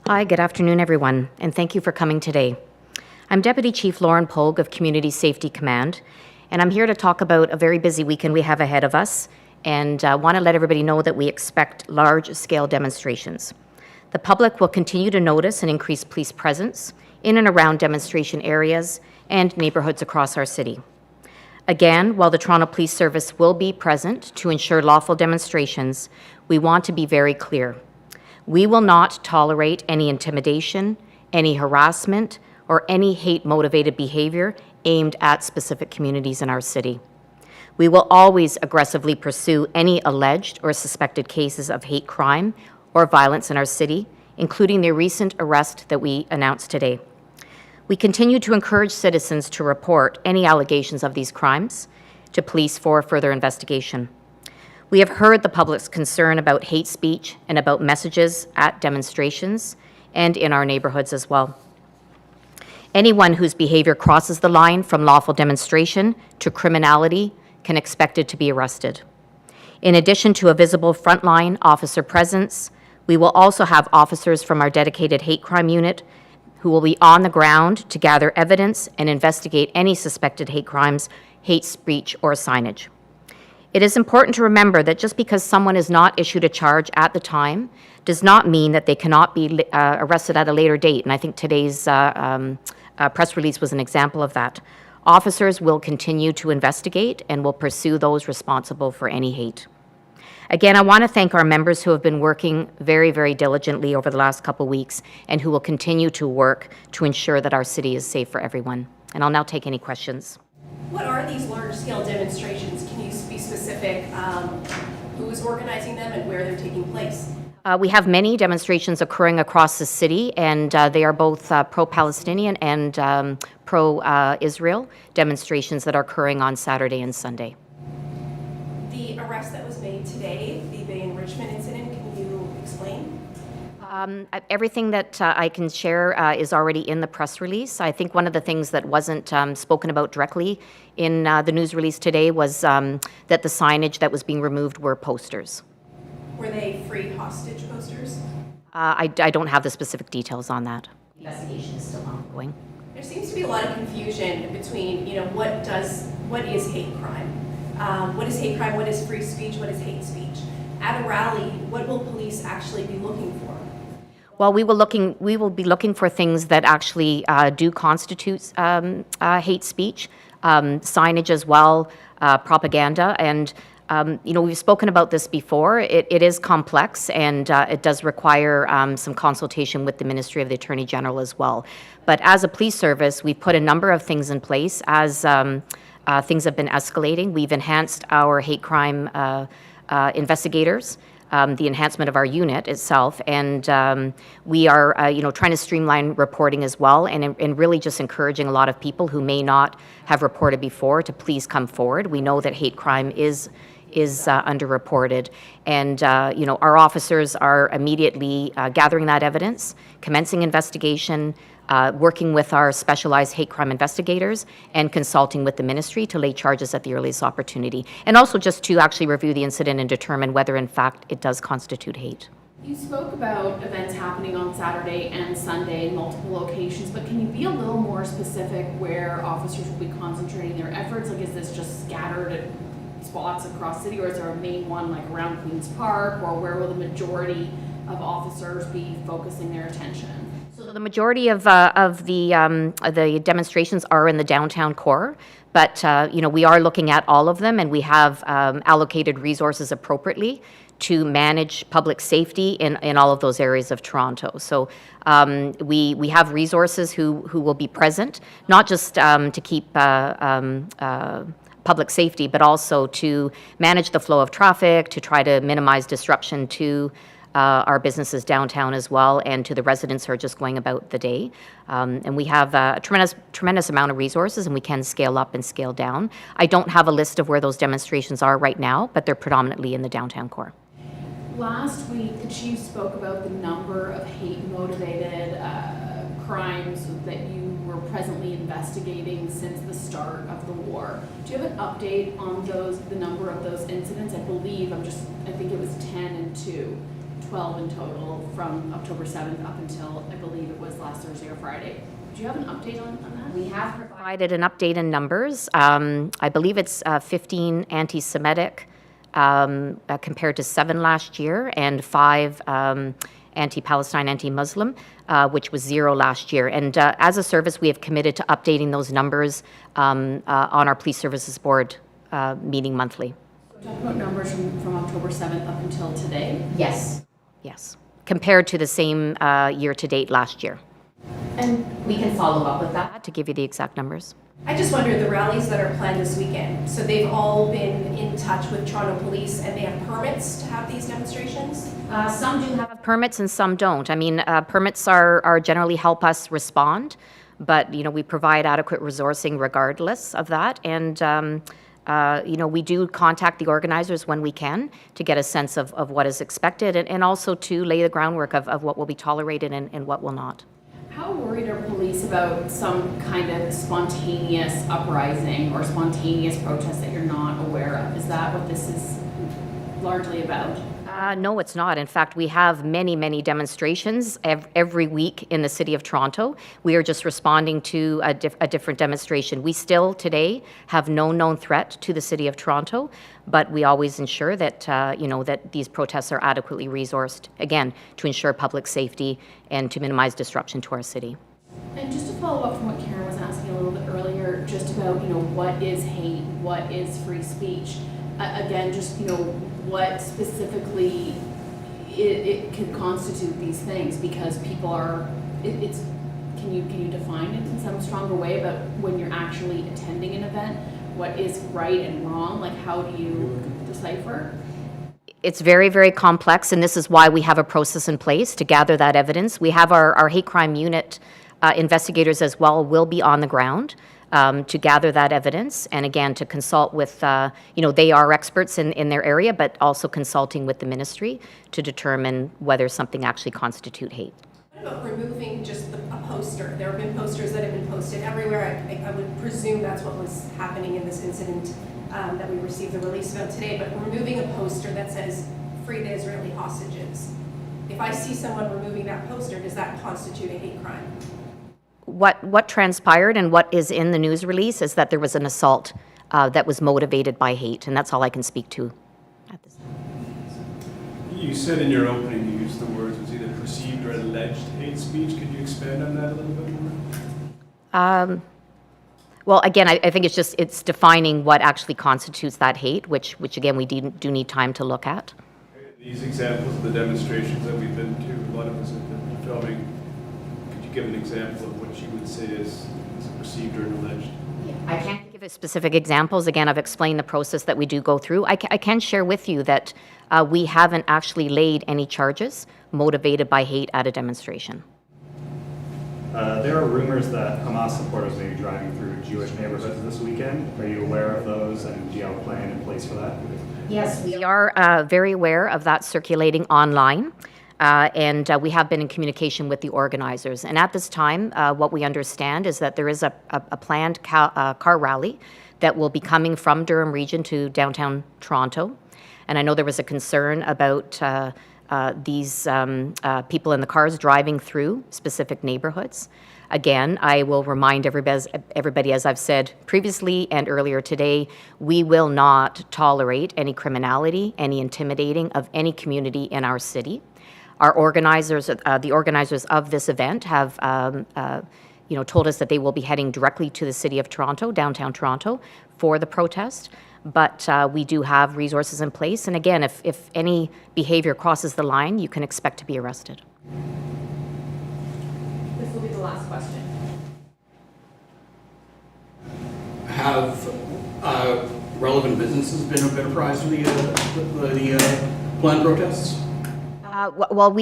Hi, good afternoon, everyone, and thank you for coming today. I'm Deputy Chief Loren Pogue of Community Safety Command, and I'm here to talk about a very busy weekend we have ahead of us, and want to let everybody know that we expect large-scale demonstrations. The public will continue to notice an increased police presence in and around demonstration areas and neighborhoods across our city. Again, while the Toronto Police Service will be present to ensure lawful demonstrations, we want to be very clear. We will not tolerate any intimidation, any harassment, or any hate-motivated behavior aimed at specific communities in our city. We will always aggressively pursue any alleged or suspected cases of hate crime or violence in our city, including the recent arrest that we announced today. We continue to encourage citizens to report any allegations of these crimes to police for further investigation. We have heard the public's concern about hate speech and about messages at demonstrations and in our neighborhoods as well. Anyone whose behavior crosses the line from lawful demonstration to criminality can expect it to be arrested. In addition to a visible frontline officer presence, we will also have officers from our dedicated hate crime unit who will be on the ground to gather evidence and investigate any suspected hate crimes, hate speech, or signage. It is important to remember that just because someone is not issued a charge at the time does not mean that they cannot be arrested at a later date, and I think today's press release was an example of that. Officers will continue to investigate and will pursue those responsible for any hate. Again, I want to thank our members who have been working very, very diligently over the last couple weeks and who will continue to work to ensure that our city is safe for everyone. And I'll now take any questions. What are these large-scale demonstrations? Can you be specific who's organizing them and where they're taking place? We have many demonstrations occurring across the city, and they are both pro-Palestinian and pro-Israel demonstrations that are occurring on Saturday and Sunday. The arrest that was made today, the enrichment incident, can you explain? Everything that I can share is already in the press release. I think one of the things that wasn't spoken about directly in the news release today was that the signage that was being removed were posters. Were they free hostage posters? I don't have the specific details on that. The investigation is still ongoing. There seems to be a lot of confusion between, what is hate crime? What is hate crime? What is free speech? What is hate speech? At a rally, what will police actually be looking for? Well, we will be looking for things that actually do constitute hate speech, signage as well, propaganda, and we've spoken about this before. It is complex, and it does require some consultation with the Ministry of the Attorney General as well. But as a police service, we've put a number of things in place as things have been escalating. We've enhanced our hate crime investigators, the enhancement of our unit itself, and we are trying to streamline reporting as well, and really just encouraging a lot of people who may not have reported before to please come forward. We know that hate crime is underreported, and our officers are immediately gathering that evidence, commencing investigation, working with our specialized hate crime investigators, and consulting with the ministry to lay charges at the earliest opportunity, and also just to actually review the incident and determine whether in fact it does constitute hate. You spoke about events happening on Saturday and Sunday in multiple locations, but can you be a little more specific where officers will be concentrating their efforts? Like, is this just scattered at spots across the city, or is there a main one like around Queen's Park, or where will the majority of officers be focusing their attention? So the majority of the demonstrations are in the downtown core, but we are looking at all of them, and we have allocated resources appropriately to manage public safety in all of those areas of Toronto. So we have resources who will be present, not just to keep public safety, but also to manage the flow of traffic, to try to minimize disruption to our businesses downtown as well, and to the residents who are just going about the day. And we have a tremendous amount of resources, and we can scale up and scale down. I don't have a list of where those demonstrations are right now, but they're predominantly in the downtown core. Last week, the chief spoke about the number of hate-motivated crimes that you were presently investigating since the start of the war. Do you have an update on the number of those incidents? I think it was 10 and 2. 12 in total from October 7th up until, I believe it was last Thursday or Friday. Do you have an update on that? We have provided an update in numbers. I believe it's 15 anti-Semitic compared to 7 last year, and 5 anti-Palestine, anti-Muslim, which was 0 last year. And as a service, we have committed to updating those numbers on our Police Services Board meeting monthly. Talk about numbers from October 7th up until today? Yes. Yes. Compared to the same year to date last year. And We can follow up with that to give you the exact numbers. I just wonder, the rallies that are planned this weekend, so they've all been in touch with Toronto Police and they have permits to have these demonstrations? Some do have permits and some don't. I mean, permits are generally help us respond, but, we provide adequate resourcing regardless of that. And, we do contact the organizers when we can to get a sense of what is expected and also to lay the groundwork of what will be tolerated and what will not. how worried are police about some kind of spontaneous uprising or spontaneous protest that you're not aware of? Is that what this is largely about? No, it's not. In fact, we have many, many demonstrations every week in the City of Toronto. We are just responding to a different demonstration. We still today have no known threat to the City of Toronto, but we always ensure that, that these protests are adequately resourced, again, to ensure public safety and to minimize disruption to our city. And just to follow up from what Karen was asking a little bit earlier, just about, what is hate, what is free speech? Again, just, what specifically it could constitute these things, because people are, can you define it in some stronger way about when you're actually attending an event, what is right and wrong, like how do you decipher? It's very, very complex, and this is why we have a process in place to gather that evidence. We have our hate crime unit investigators as well will be on the ground to gather that evidence, and again, to consult with, they are experts in their area, but also consulting with the ministry to determine whether something actually constitutes hate. What about removing just a poster? There have been posters that have been posted everywhere. I would presume that's what was happening in this incident that we received the release about today, but removing a poster that says, "Free the Israeli hostages." If I see someone removing that poster, does that constitute a hate crime? What transpired and what is in the news release is that there was an assault that was motivated by hate, and that's all I can speak to at this time. You said in your opening, you used the words, it was either perceived or alleged hate speech. Could you expand on that a little bit more? Well, again, I think it's defining what actually constitutes that hate, which again, we do need time to look at. These examples of the demonstrations that we've been to, a lot of us have been filming. Could you give an example of what you would say is perceived or alleged? I can't give specific examples. Again, I've explained the process that we do go through. I can share with you that we haven't actually laid any charges motivated by hate at a demonstration. There are rumors that Hamas supporters may be driving through Jewish neighborhoods this weekend. Are you aware of those, and do you have a plan in place for that? Yes, we are very aware of that circulating online. And we have been in communication with the organizers. And at this time, what we understand is that there is a planned car rally that will be coming from Durham Region to downtown Toronto. And I know there was a concern about these people in the cars driving through specific neighborhoods. Again, I will remind everybody, as I've said previously and earlier today, we will not tolerate any criminality, any intimidating of any community in our city. Our organizers, the organizers of this event have, told us that they will be heading directly to the City of Toronto, downtown Toronto, for the protest. But we do have resources in place. And again, if any behavior crosses the line, you can expect to be arrested. This will be the last question. Have relevant businesses been apprised of the planned protests? Well,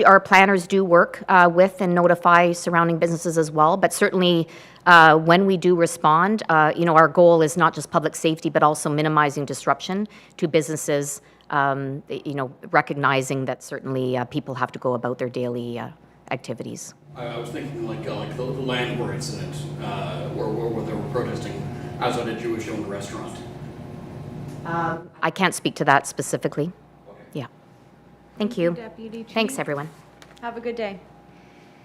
our planners do work with and notify surrounding businesses as well, but certainly when we do respond, our goal is not just public safety, but also minimizing disruption to businesses, recognizing that certainly people have to go about their daily activities. I was thinking like the Landwehr incident, where they were protesting outside a Jewish-owned restaurant. I can't speak to that specifically. Okay. Yeah. Thank you. Deputy Chief. Thanks, everyone. Have a good day.